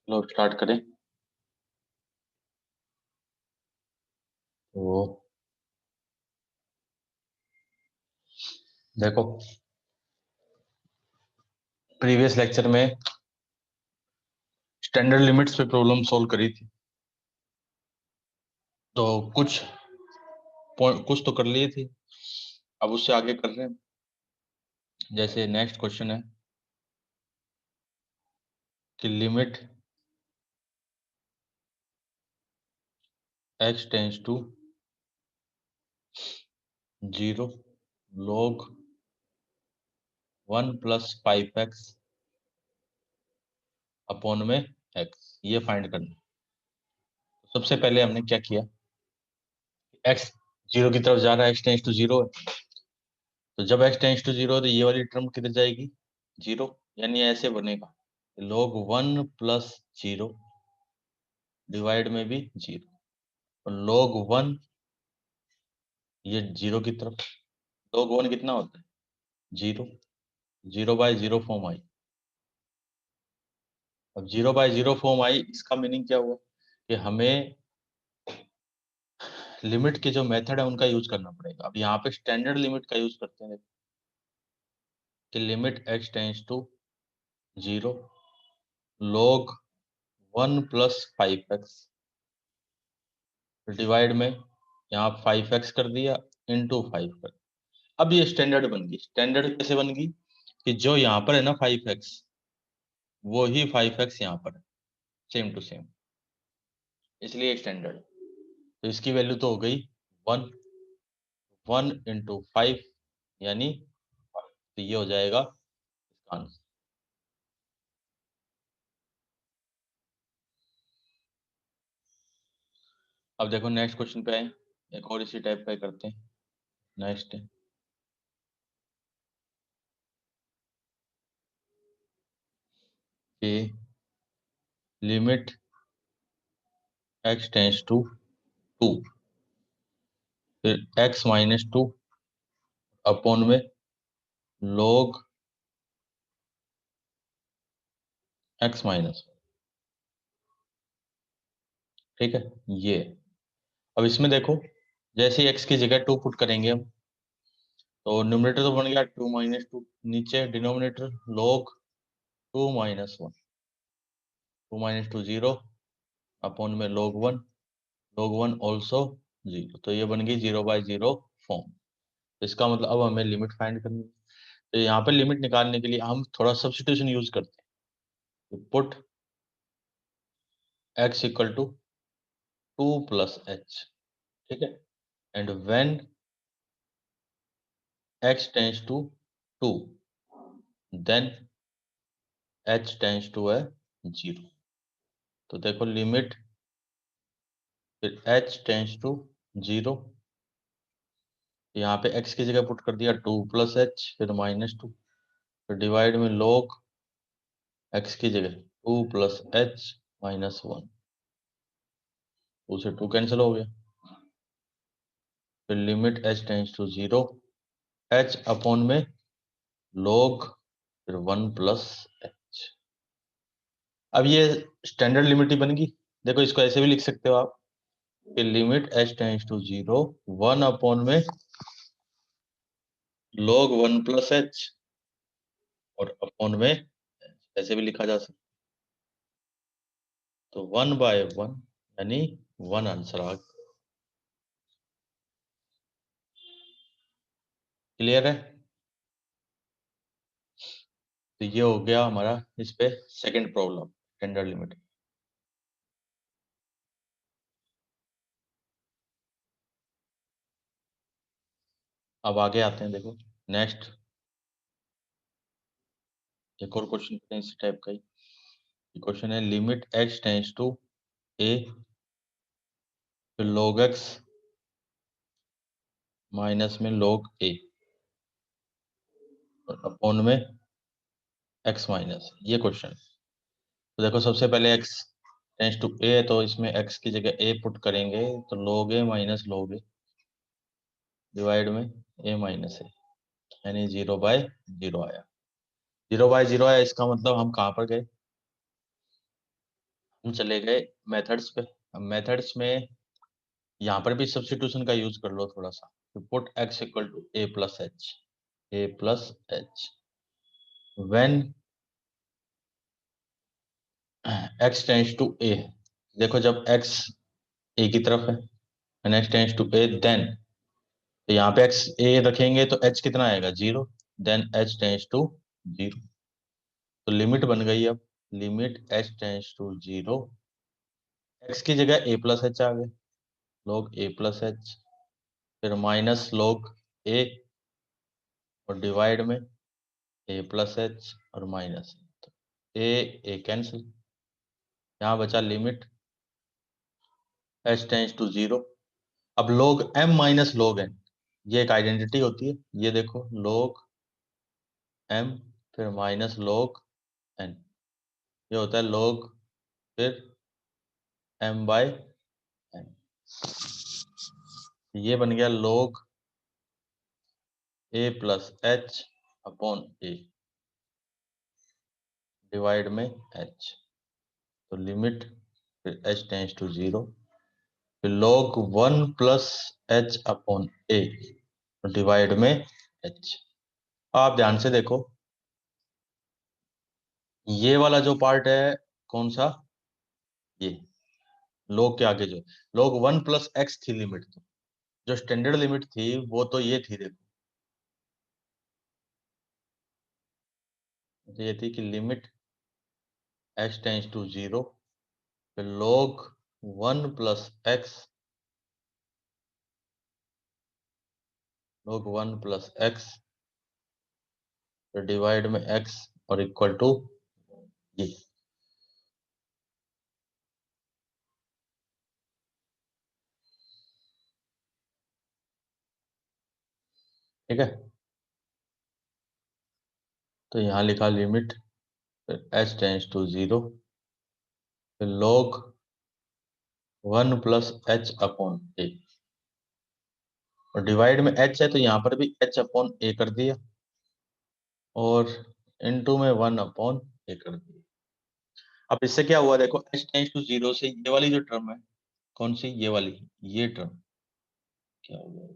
लो start करें। तो देखो, प्रीवियस लेक्चर में स्टैंडर्ड लिमिट्स पे प्रॉब्लम सॉल्व करी थी, तो कुछ तो कर लिए थे। अब उससे आगे कर रहे हैं। जैसे नेक्स्ट क्वेश्चन है कि limit x tends to 0 log 1 plus 5x upon में x, ये फाइंड करना। सबसे पहले हमने क्या किया, x 0 की तरफ जा रहा है, x टेंस टू 0 है, तो जब x टेंस टू 0 है तो ये वाली टर्म किधर जाएगी, 0, यानी ऐसे बनेगा log 1 प्लस 0 डिवाइड में भी 0, और log 1 ये 0 की तरफ, log 1 कितना होता है 0, 0/0 फॉर्म आई। अब 0/0 फॉर्म आई, इसका मीनिंग क्या हुआ कि हमें लिमिट के जो मेथड है उनका यूज करना पड़ेगा। अब यहाँ पे स्टैंडर्ड लिमिट का यूज करते हैं कि limit x tends to 0 log 1 plus 5x divide में यहाँ 5x कर दिया इंटू 5 कर। अब ये स्टैंडर्ड बन गई। स्टैंडर्ड कैसे बन गई कि जो यहाँ पर है ना 5x, वो ही 5x यहाँ पर है, सेम टू सेम, इसलिए स्टैंडर्ड। तो इसकी वैल्यू तो हो गई 1, 1 इंटू 5 यानी 5, तो ये हो जाएगा इसका आंसर। अब देखो नेक्स्ट क्वेश्चन पे आए, एक और इसी टाइप का ही करते हैं। नेक्स्ट है कि लिमिट x टेंस टू 2, फिर x माइनस 2 अपॉन में log x माइनस, ठीक है ये। अब इसमें देखो, जैसे ही x की जगह 2 पुट करेंगे हम, तो न्यूमरेटर तो बन गया 2 - 2, नीचे डिनोमिनेटर log 2 - 1, 2 - 2 0 अपॉन में log 1 ऑल्सो 0, तो ये बन गई 0/0 फॉर्म। तो इसका मतलब अब हमें लिमिट फाइंड करनी है। तो यहाँ पे लिमिट निकालने के लिए हम थोड़ा सब्स्टिट्यूशन यूज करते हैं। Put x equal to 2 plus h, ठीक है, and when x tends to 2 then h tends to है 0। तो देखो लिमिट, फिर h टेंस टू 0, यहाँ पे x की जगह पुट कर दिया 2 प्लस h, फिर -2, फिर डिवाइड में log x की जगह 2 प्लस h -1, 2 से 2 कैंसिल हो गया। फिर limit h tends to 0, h upon में log फिर 1 प्लस h। अब ये स्टैंडर्ड लिमिट ही बन गई। देखो इसको ऐसे भी लिख सकते हो आप कि limit h tends to 0, 1 upon में log 1 प्लस h और अपॉन में ऐसे भी लिखा जा सकता। तो 1/1 यानी 1 आंसर आ गया। क्लियर है? तो ये हो गया हमारा इस पे सेकंड प्रॉब्लम, स्टैंडर्ड लिमिट। अब आगे आते हैं, देखो नेक्स्ट एक और क्वेश्चन करते हैं इसी टाइप का ही। क्वेश्चन है limit x tends to a, फिर log x माइनस में log a और अपॉन में x माइनस, ये क्वेश्चन। तो देखो सबसे पहले x टेंस टू a है, तो इसमें x की जगह a पुट करेंगे, तो log a minus log a divide में a माइनस a, यानी 0/0 आया। 0/0 आया, इसका मतलब हम कहाँ पर गए, हम चले गए मेथड्स पे। अब मेथड्स में यहाँ पर भी सब्स्टिट्यूशन का यूज कर लो थोड़ा सा। Put x equal to a plus h when x tends to a। देखो जब x a की तरफ है and x tends to a then, तो यहाँ पे x a रखेंगे तो h कितना आएगा 0, देन h टेंस टू 0। तो लिमिट बन गई। अब limit h tends to 0, x की जगह a प्लस h आ गए, log a प्लस h, फिर माइनस log a और डिवाइड में a प्लस h और माइनस a कैंसिल। यहाँ बचा लिमिट h टेंस टू 0। अब log m minus log n, ये एक आइडेंटिटी होती है। ये देखो log m फिर माइनस log n, ये होता है log फिर m बाय n। ये बन गया log a plus h upon a divide में h। तो लिमिट फिर h टेंस टू 0, फिर log 1 plus h upon a divide में h। आप ध्यान से देखो, ये वाला जो पार्ट है कौन सा, ये log के आगे जो log 1 प्लस x थी लिमिट, तो जो स्टैंडर्ड लिमिट थी वो तो ये थी। देखो तो ये थी कि लिमिट h टेंस टू 0, फिर log 1 plus x, log 1 plus x फिर डिवाइड में x और इक्वल टू ये। ठीक है, तो यहाँ लिखा लिमिट फिर h टेंस टू 0, फिर log 1 plus h upon a और डिवाइड में h है तो यहाँ पर भी h अपॉन a कर दिया और इनटू में 1 अपॉन a कर दिया। अब इससे क्या हुआ, देखो h टेंस टू 0 से ये वाली जो टर्म है, कौन सी, ये वाली, ये टर्म क्या होगा,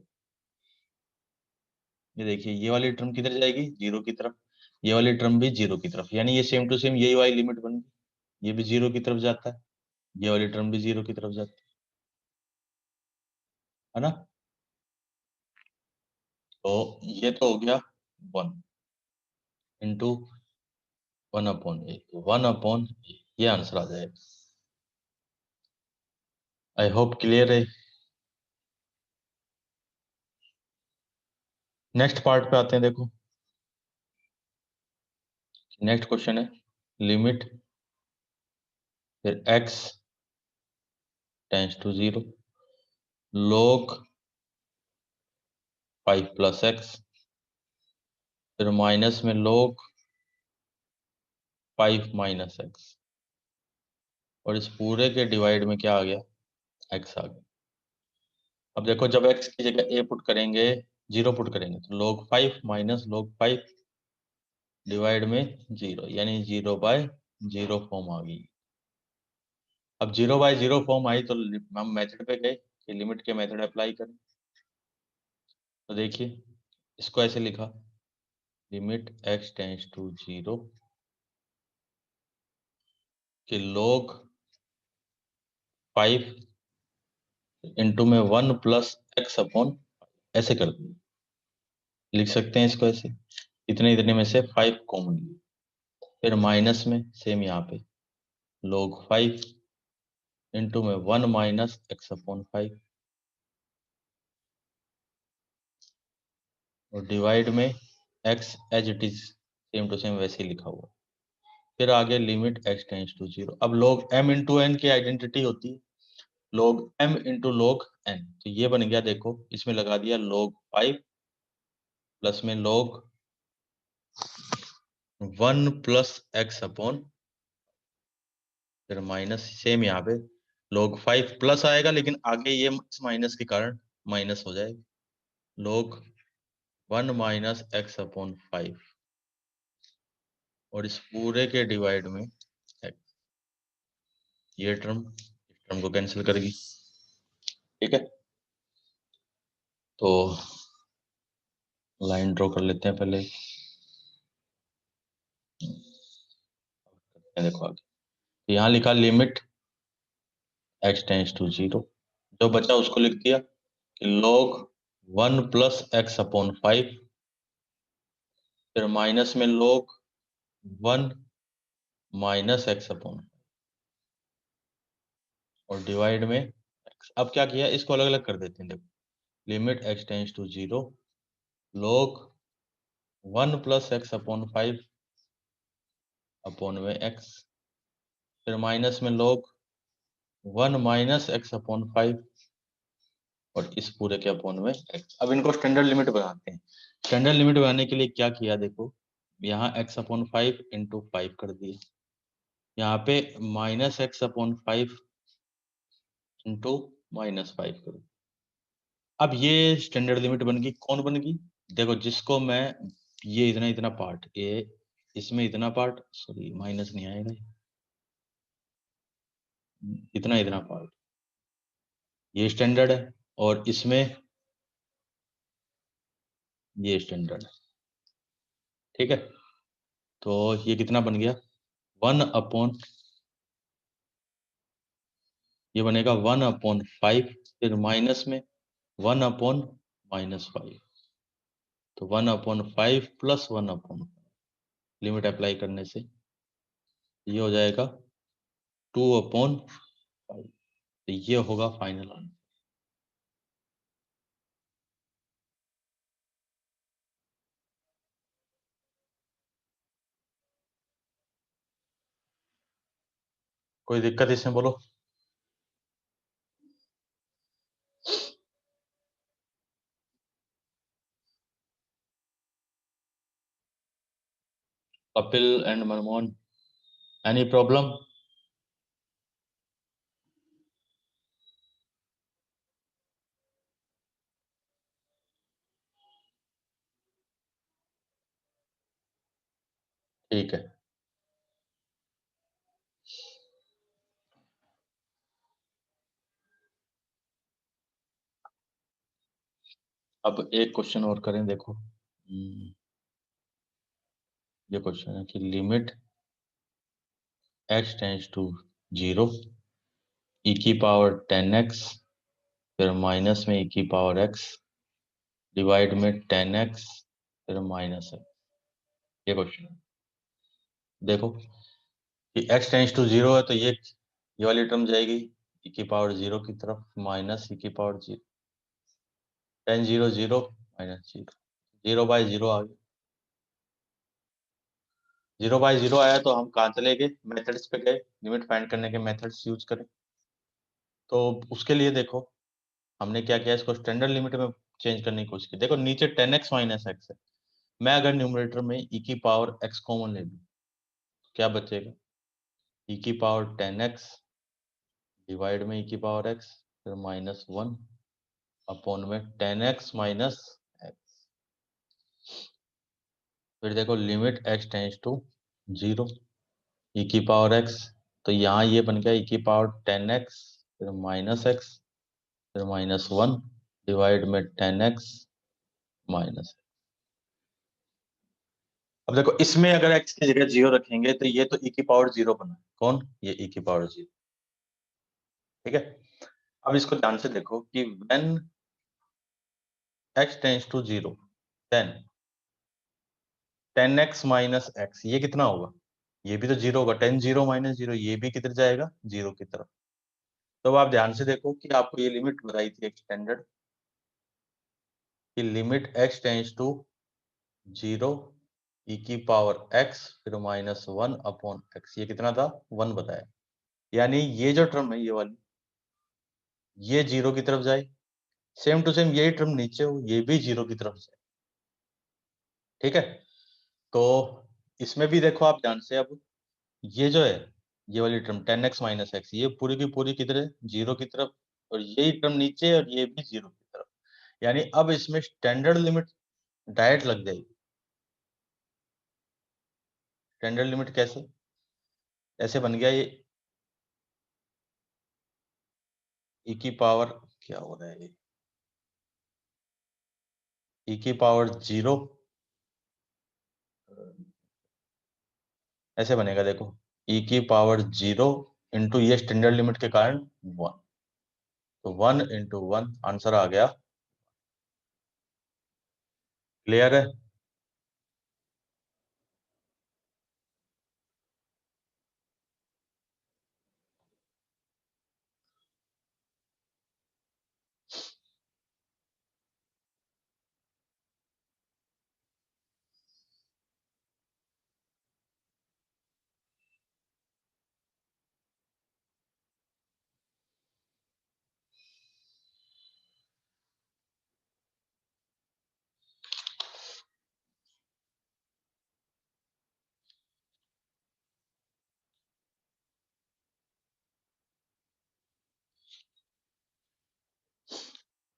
ये देखिए ये वाली टर्म किधर जाएगी, 0 की तरफ, ये वाली टर्म भी 0 की तरफ, यानी ये सेम टू सेम यही वाली लिमिट बन गई। ये भी 0 की तरफ जाता है, ये वाली टर्म भी 0 की तरफ जाती है ना। तो ये तो हो गया 1 इंटू 1 अपॉन ए, 1 अपॉन ये आंसर आ जाएगा। आई होप क्लियर है। नेक्स्ट पार्ट पे आते हैं। देखो नेक्स्ट क्वेश्चन है लिमिट फिर x tends to 0, log 5 plus x, फिर माइनस में log 5 माइनस x और इस पूरे के डिवाइड में क्या आ गया, x आ गया। अब देखो जब x की जगह a पुट करेंगे, 0 पुट करेंगे तो log 5 माइनस log 5 डिवाइड में 0, यानी 0 बाय 0 फॉर्म आ गई। अब 0 बाय 0 फॉर्म आई तो हम मेथड पे गए कि लिमिट के मेथड अप्लाई करें। तो देखिए इसको ऐसे लिखा, लिमिट x टेंस टू 0 कि log 5 इंटू में 1 प्लस x अपॉन, ऐसे कर दिए, लिख सकते हैं इसको ऐसे, इतने इतने में से 5 कॉमन, फिर माइनस में सेम यहाँ पे log 5 इंटू में 1 माइनस x अपॉन 5 और डिवाइड में x as it is same to same वैसे ही लिखा हुआ। फिर आगे लिमिट x टेंस टू 0। अब log m इंटू n की आइडेंटिटी होती है log m into log n, तो ये बन गया, देखो इसमें लगा दिया log 5 प्लस में log 1 प्लस x अपॉन, फिर माइनस सेम यहाँ पे log 5 प्लस आएगा लेकिन आगे ये माइनस के कारण माइनस हो जाएगा, log 1 माइनस x अपॉन 5 और इस पूरे के डिवाइड में x। ये टर्म इस टर्म को कैंसिल करेगी, ठीक है। तो लाइन ड्रॉ कर लेते हैं पहले, देखो आगे। तो यहाँ लिखा लिमिट x टेंस टू 0, जो बचा उसको लिख दिया कि log 1 प्लस एक्स अपॉन 5, फिर माइनस में log 1 माइनस एक्स अपॉन, और डिवाइड में x। अब क्या किया, इसको अलग अलग कर देते हैं। देखो limit x tends to 0 log 1 plus x upon 5 upon में x, फिर माइनस में log 1 माइनस एक्स अपॉन 5 और इस पूरे के अपॉन में x। अब इनको स्टैंडर्ड लिमिट बनाते हैं। स्टैंडर्ड लिमिट बनाने के लिए क्या किया, देखो यहाँ x अपॉन 5 इंटू 5 कर दिया, यहाँ पे minus x upon 5 into minus 5 कर दिया। अब ये स्टैंडर्ड लिमिट बन गई। कौन बन गई, देखो जिसको मैं ये इतना इतना पार्ट, ये इसमें इतना पार्ट, सॉरी माइनस नहीं आएगा, इतना इतना पार्ट ये स्टैंडर्ड है, और इसमें ये स्टैंडर्ड है, ठीक है। तो ये कितना बन गया, 1 अपॉन, ये बनेगा 1 अपॉन 5, फिर माइनस में 1 अपॉन माइनस 5, तो 1 upon 5 plus 1 upon, limit apply करने से ये हो जाएगा 2 अपॉन 5। तो ये होगा फाइनल आंसर। कोई दिक्कत इसमें बोलो। Kapil and Manmohan, any problem? ठीक है, अब एक क्वेश्चन और करें। देखो ये क्वेश्चन है कि limit x tends to 0 e की पावर 10x, फिर माइनस में e की पावर x डिवाइड में 10x फिर माइनस x। ये क्वेश्चन है। देखो कि x टेंस टू 0 है, तो ये वाली टर्म जाएगी e की पावर 0 की तरफ, माइनस e की पावर 0, 10 0 0 माइनस 0, 0 बाई 0 आ गया। 0 बाई 0 आया तो हम कहाँ चले गए, मेथड्स पे गए, लिमिट फाइंड करने के मेथड्स यूज करें। तो उसके लिए देखो हमने क्या किया, इसको स्टैंडर्ड लिमिट में चेंज करने की कोशिश की। देखो नीचे 10x माइनस एक्स है, मैं अगर न्यूमरेटर में e की पावर x कॉमन ले लूं, क्या बचेगा, e की पावर 10x डिवाइड में e की पावर x फिर माइनस 1 अपॉन में 10x माइनस x। फिर देखो limit x tends to 0 e की पावर x, तो यहाँ ये बन गया e की पावर 10x फिर माइनस x फिर माइनस 1 डिवाइड में 10x माइनस। अब देखो इसमें अगर x की जगह 0 रखेंगे तो ये तो e की पावर 0 बना, कौन, ये e की पावर 0, ठीक है। अब इसको ध्यान से देखो कि when x tends to 0 then 10x minus x, ये कितना होगा, ये भी तो 0 होगा, 10 0 माइनस 0, ये भी किधर जाएगा, 0 की तरफ। तो अब आप ध्यान से देखो कि आपको ये लिमिट बताई थी एक स्टैंडर्ड कि limit x tends to 0 e की पावर x फिर माइनस 1 अपॉन x, ये कितना था, 1 बताया। यानी ये जो टर्म है ये वाली, ये 0 की तरफ जाए, सेम टू सेम यही टर्म नीचे हो, ये भी 0 की तरफ जाए, ठीक है। तो इसमें भी देखो आप ध्यान से, अब ये जो है ये वाली टर्म 10x माइनस एक्स, ये पूरी की पूरी किधर है, 0 की तरफ, और यही टर्म नीचे और ये भी 0 की तरफ। यानी अब इसमें स्टैंडर्ड लिमिट डायरेक्ट लग जाएगी। स्टैंडर्ड लिमिट कैसे, ऐसे बन गया ये, ई की पावर क्या हो रहा है, ई की पावर 0 ऐसे बनेगा देखो, ई की पावर 0 इंटू ये स्टैंडर्ड लिमिट के कारण 1, तो 1 इंटू 1 आंसर आ गया। क्लियर है?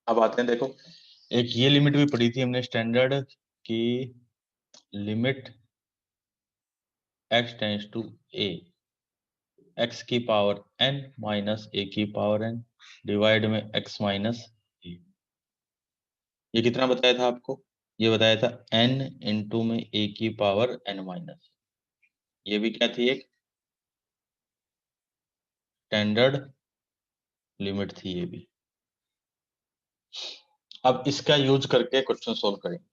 अब आते हैं देखो, एक ये लिमिट भी पढ़ी थी हमने स्टैंडर्ड की, limit x tends to a, x की पावर n माइनस a की पावर n डिवाइड में x माइनस a। ये कितना बताया था आपको? ये बताया था n इंटू में a की पावर n माइनस। ये भी क्या थी, एक स्टैंडर्ड लिमिट थी ये भी। अब इसका यूज करके क्वेश्चन सोल्व करेंगे।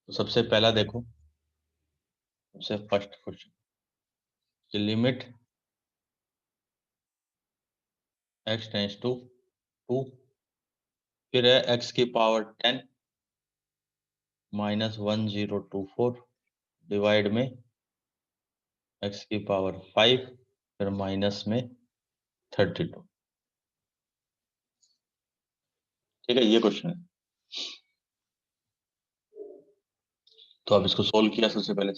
तो सबसे पहला देखो, सबसे first question, limit x tends to 2, फिर है x की पावर 10 माइनस 1024 डिवाइड में x की पावर 5, फिर माइनस में 32। ठीक है, ये क्वेश्चन है। तो अब इसको सोल्व किया, सबसे पहले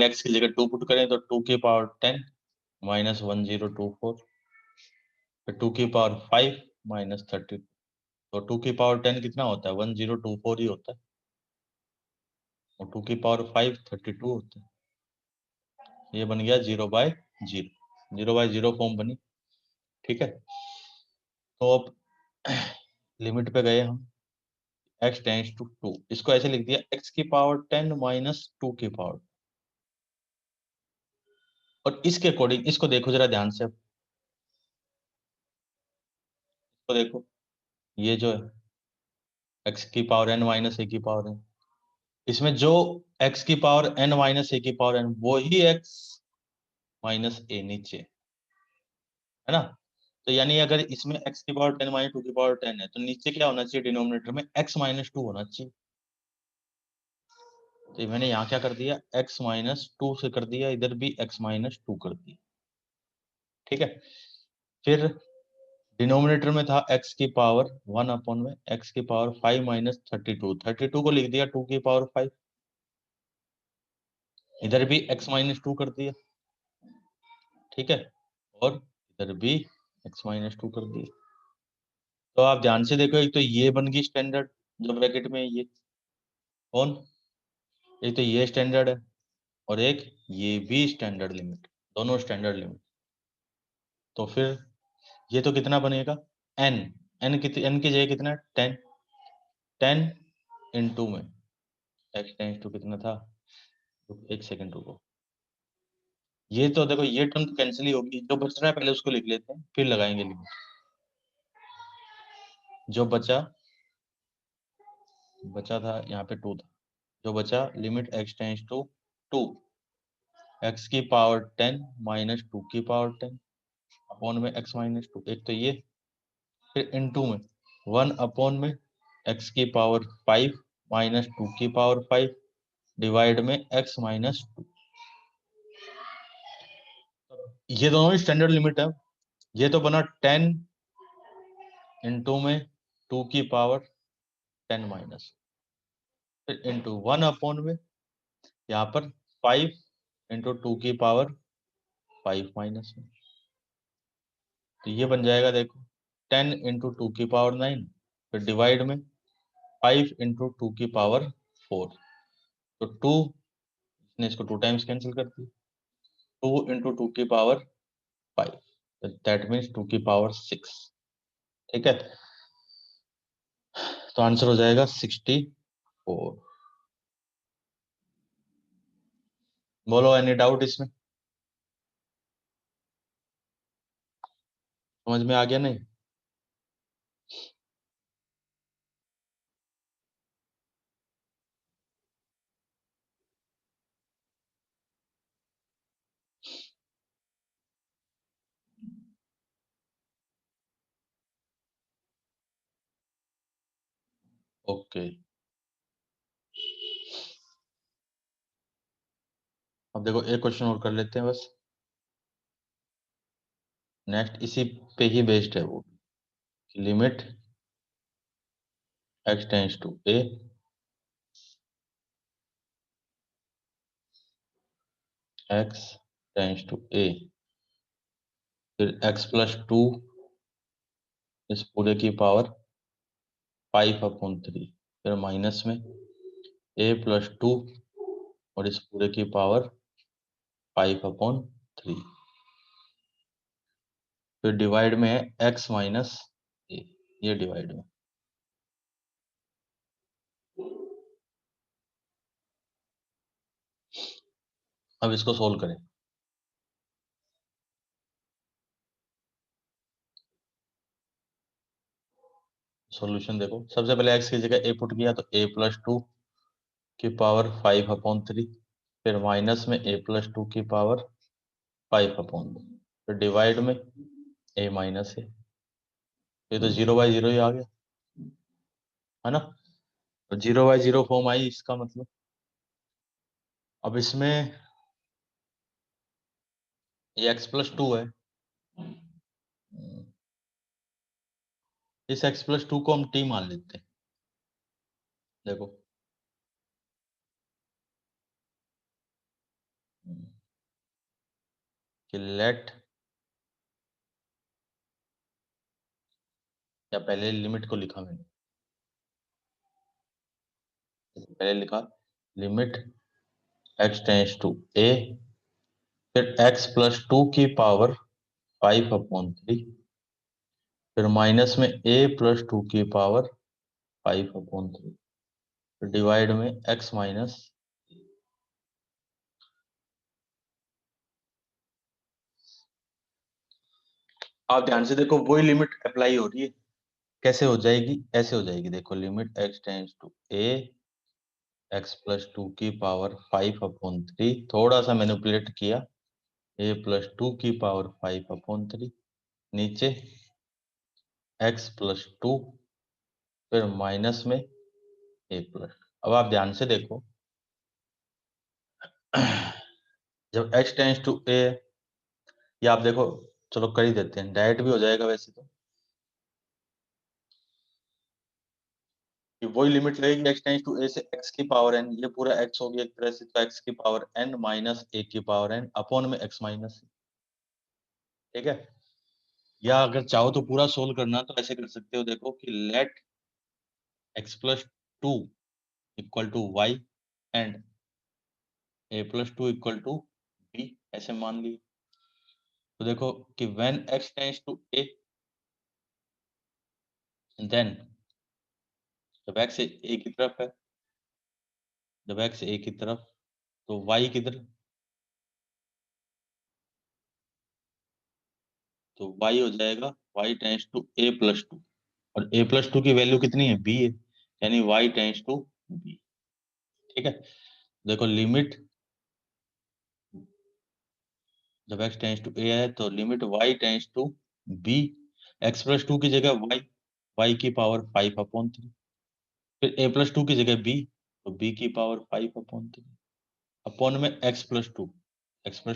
x की जगह 2 पुट करें, तो 2 की पावर 10 माइनस 1024, फिर 2 की पावर 5 माइनस 32। तो 2 की पावर 10 कितना होता है, 1024 ही होता है, और 2 की पावर 5 32 होता है। ये बन गया 0/0, 0/0 फॉर्म बनी। ठीक है, तो अब लिमिट पे गए हम, x टेंस टू 2, इसको ऐसे लिख दिया x की पावर 10 माइनस 2 की पावर। और इसके अकॉर्डिंग इसको देखो जरा ध्यान से, इसको देखो, ये जो है x की पावर n माइनस a की पावर n, इसमें जो x की पावर n माइनस a की पावर n, वो ही x माइनस a नीचे, है ना? तो यानी अगर इसमें x की पावर 10 माइनस 2 की पावर 10 है, तो नीचे क्या होना चाहिए, डिनोमिनेटर में x माइनस 2 होना चाहिए। तो मैंने यहाँ क्या कर दिया, x माइनस 2 से कर दिया, इधर भी x माइनस 2 कर दिया। ठीक है, फिर डिनोमिनेटर में था x की पावर 1 अपॉन में x की पावर 5 माइनस 32, 32 को लिख दिया 2 की पावर 5, इधर भी x माइनस 2 कर दिया। ठीक है, और इधर भी x माइनस 2 कर दिया। तो आप ध्यान से देखो, एक तो ये बन गई स्टैंडर्ड जो ब्रैकेट में है, ये कौन, एक तो ये स्टैंडर्ड है, और एक ये भी स्टैंडर्ड लिमिट, दोनों स्टैंडर्ड लिमिट। तो फिर ये तो कितना बनेगा, n, n की जगह कितना, 10, 10 इंटू में x टेंस टू कितना था, तो एक सेकंड रुको, ये तो देखो ये टर्म तो कैंसिल ही होगी, जो बच रहा है पहले उसको लिख लेते हैं, फिर लगाएंगे लिमिट। जो बचा बचा था यहाँ पे 2 था, जो बचा limit x tends to 2, x की पावर 10 माइनस 2 की पावर 10 अपॉन में x माइनस 2, एक तो ये, फिर इनटू में 1 अपॉन में x की पावर 5 माइनस 2 की पावर 5 डिवाइड में x माइनस 2। ये दोनों ही स्टैंडर्ड लिमिट है। ये तो बना 10 इंटू में 2 की पावर 10 माइनस, फिर इंटू 1 अपॉन में यहाँ पर 5 इंटू 2 की पावर 5 माइनस में। तो ये बन जाएगा देखो 10 इंटू 2 की पावर 9, फिर डिवाइड में 5 इंटू 2 की पावर 4, तो 2 ने इसको 2 टाइम्स कैंसिल कर दी, 2 इंटू 2 की पावर 5, दैट मीन्स 2 की पावर 6। ठीक है, तो आंसर हो जाएगा 64। बोलो एनी डाउट इसमें? समझ में आ गया नहीं? ओके, अब देखो एक क्वेश्चन और कर लेते हैं बस, नेक्स्ट इसी पे ही बेस्ड है वो। Limit x tends to a, x tends to a, फिर x प्लस 2 इस पूरे की पावर 5/3, फिर माइनस में a प्लस 2 और इस पूरे की पावर 5/3, फिर डिवाइड में है x माइनस a, ये डिवाइड में। अब इसको सोल्व करें। सॉल्यूशन देखो, सबसे पहले x की जगह a पुट किया तो a प्लस 2 की पावर 5/3, फिर माइनस में a प्लस 2 की पावर 5/2, फिर डिवाइड में a माइनस a, ये तो 0/0 ही आ गया है ना, तो 0/0 फॉर्म आई इसका मतलब। अब इसमें ये x प्लस 2 है, इस x प्लस 2 को हम t मान लेते हैं। देखो कि लेट, या पहले लिमिट को लिखा मैंने, पहले लिखा limit x tends to a, फिर x प्लस 2 की पावर 5/3, फिर माइनस में a प्लस 2 की पावर 5/3, फिर डिवाइड में x माइनस। आप ध्यान से देखो, वही लिमिट अप्लाई हो रही है। कैसे हो जाएगी? ऐसे हो जाएगी, देखो limit x tends to a, x plus 2 की पावर 5/3, थोड़ा सा मैनिपुलेट किया, a प्लस 2 की पावर 5/3, नीचे x प्लस 2, फिर माइनस में a प्लस। अब आप ध्यान से देखो, जब x टेंस टू a, या आप देखो, चलो कर ही देते हैं, डायरेक्ट भी हो जाएगा वैसे तो, कि वही लिमिट रहेगी x टेंस टू a से x की पावर n, ये पूरा x हो गया एक तरह से, तो x की पावर n माइनस a की पावर n अपॉन में x माइनस, ठीक है। या अगर चाहो तो पूरा सोल्व करना तो ऐसे कर सकते हो, देखो कि let x plus 2 equal to y and a plus 2 equal to b, ऐसे मान ली। तो देखो कि when x tends to a, then जब x a की तरफ है, जब x a की तरफ, तो y किधर, तो y हो जाएगा y tends to a plus 2, और a प्लस 2 की वैल्यू कितनी है? b है, यानी y टेंस टू b, ठीक है। देखो लिमिट, जब x टेंस टू a है तो limit y tends to b, x plus 2 की जगह y की पावर 5/3, फिर a प्लस 2 की जगह b, तो b की पावर 5/3, अपॉन में x प्लस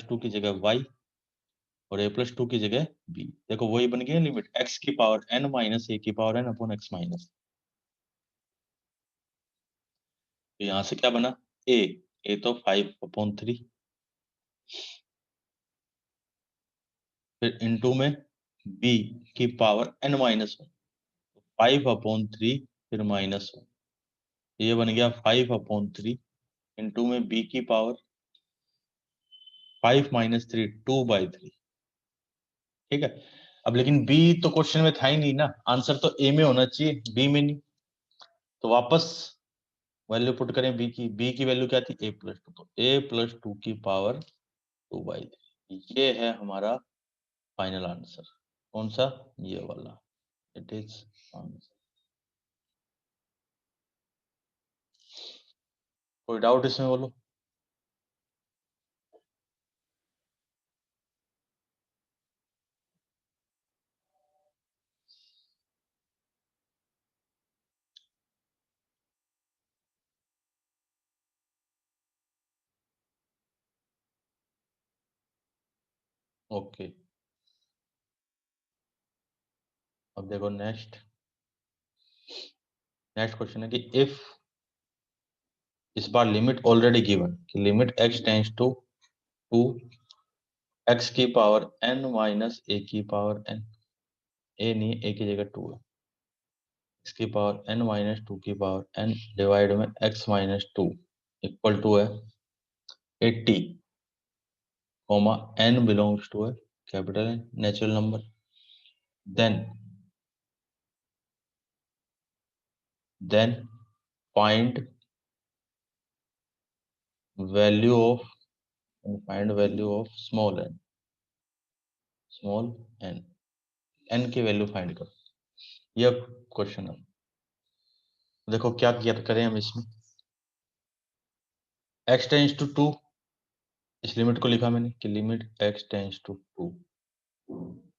टू की जगह y और a प्लस 2 की जगह b। देखो वही बन गया लिमिट x की पावर n माइनस a की power n upon x minus. तो यहाँ से क्या बना? a तो 5/3, फिर इनटू में b की पावर n माइनस 1, 5/3, फिर -1, ये बन गया 5/3 इंटू में b की पावर 5 - 3, 2/3, ठीक है। अब लेकिन बी तो क्वेश्चन में था ही नहीं ना, आंसर तो ए में होना चाहिए, बी में नहीं। तो वापस वैल्यू पुट करें बी की वैल्यू क्या थी, a प्लस टू, तो a प्लस टू की पावर 2/3, ये है हमारा फाइनल आंसर। कौन सा, ये वाला, इट इज आंसर। कोई डाउट इसमें बोलो। ओके, अब देखो नेक्स्ट क्वेश्चन है कि इफ, इस बार लिमिट ऑलरेडी गिवन, कि limit x tends to 2 x की पावर n माइनस a की पावर n, a नहीं, a की जगह 2 है, x की पावर n माइनस 2 की पावर n डिवाइड में x माइनस 2 इक्वल टू है 80, कॉमा n बिलोंग्स टू है capital N natural number, then find value of, find value of small n, n की वैल्यू फाइंड करो, ये question है। देखो क्या किया करें हम इसमें, x टेंस टू 2, इस लिमिट को लिखा मैंने कि limit x tends to 2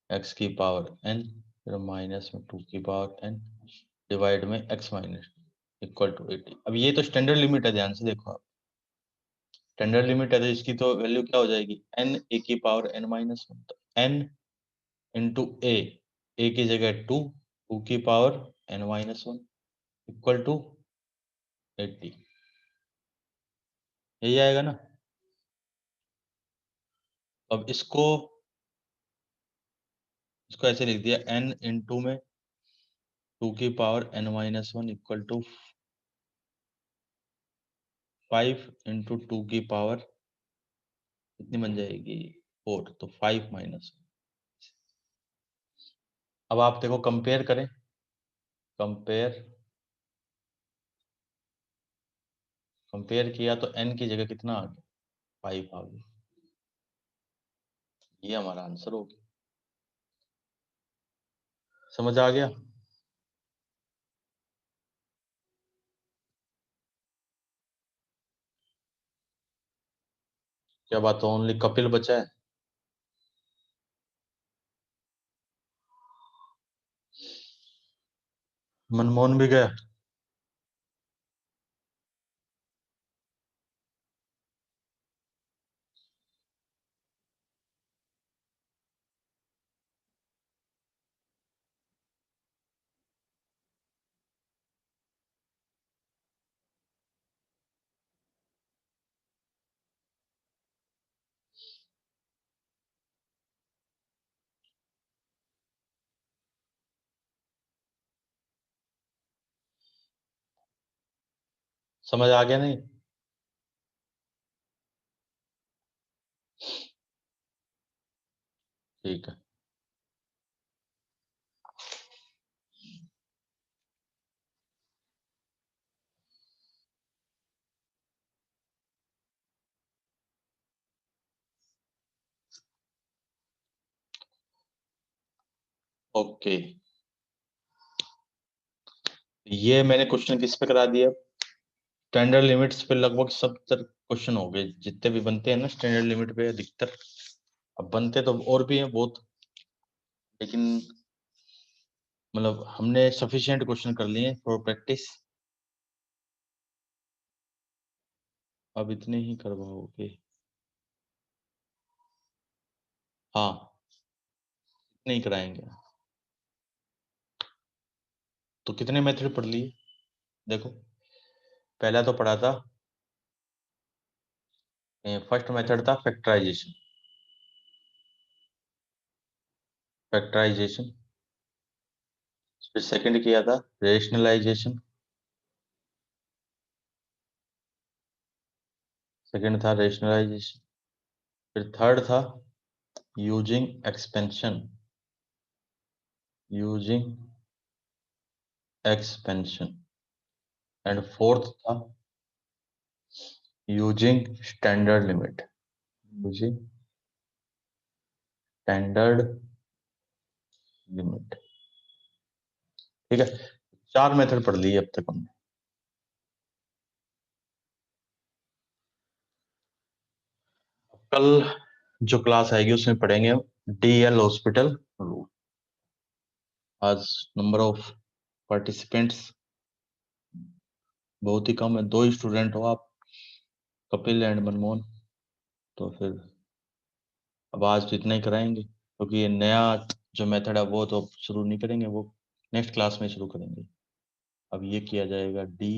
x की पावर n, फिर माइनस में 2 की पावर n डिवाइड में x माइनस इक्वल टू 80। अब ये तो स्टैंडर्ड लिमिट है, ध्यान से देखो आप, स्टैंडर्ड लिमिट है तो इसकी तो वैल्यू क्या हो जाएगी, n a की पावर n माइनस 1, तो n इंटू a की जगह 2, 2 की power n minus 1 equal to 80, यही आएगा ना। अब इसको ऐसे लिख दिया, n इंटू में 2 की power n minus 1 equal to 5 into 2 की पावर कितनी बन जाएगी, 4, तो 5 माइनस। अब आप देखो कंपेयर करें, कंपेयर कंपेयर किया तो n की जगह कितना आ गया, 5 आ गया, ये हमारा आंसर हो गया। समझ आ गया। क्या बात, ओनली कपिल बचा है। मनमोहन भी गया। समझ आ गया नहीं। ठीक है। ओके, ये मैंने क्वेश्चन किस पे करा दिया, स्टैंडर्ड लिमिट्स पे लगभग सब क्वेश्चन हो गए, जितने भी बनते हैं ना स्टैंडर्ड लिमिट पे अधिकतर। अब बनते तो और भी हैं बहुत, लेकिन मतलब हमने सफिशिएंट क्वेश्चन कर लिए फॉर प्रैक्टिस, अब इतने ही करवाओगे। हाँ, नहीं कराएंगे। तो कितने मेथड पढ़ लिए, देखो पहला तो पढ़ा था, फर्स्ट मेथड था फैक्टराइजेशन, फैक्टराइजेशन, फिर सेकंड किया था रेशनलाइजेशन, सेकंड था रेशनलाइजेशन, फिर थर्ड था using expansion, using expansion, and fourth था using standard limit, using standard limit. ठीक है, 4 मेथड पढ़ लिए अब तक हमने। कल जो क्लास आएगी उसमें पढ़ेंगे हम डीएल हॉस्पिटल रूल। आज नंबर ऑफ पार्टिसिपेंट्स बहुत ही कम है, 2 स्टूडेंट हो आप, कपिल एंड मनमोहन। तो फिर अब आज तो इतना ही कराएंगे, क्योंकि ये नया जो मेथड है वो तो शुरू नहीं करेंगे, वो नेक्स्ट क्लास में शुरू करेंगे। अब ये किया जाएगा डी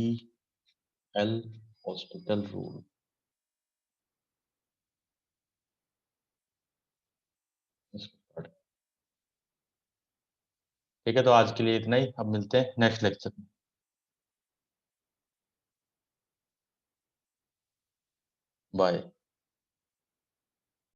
एल हॉस्पिटल रूल। ठीक है, तो आज के लिए इतना ही, अब मिलते हैं नेक्स्ट लेक्चर में। बाय।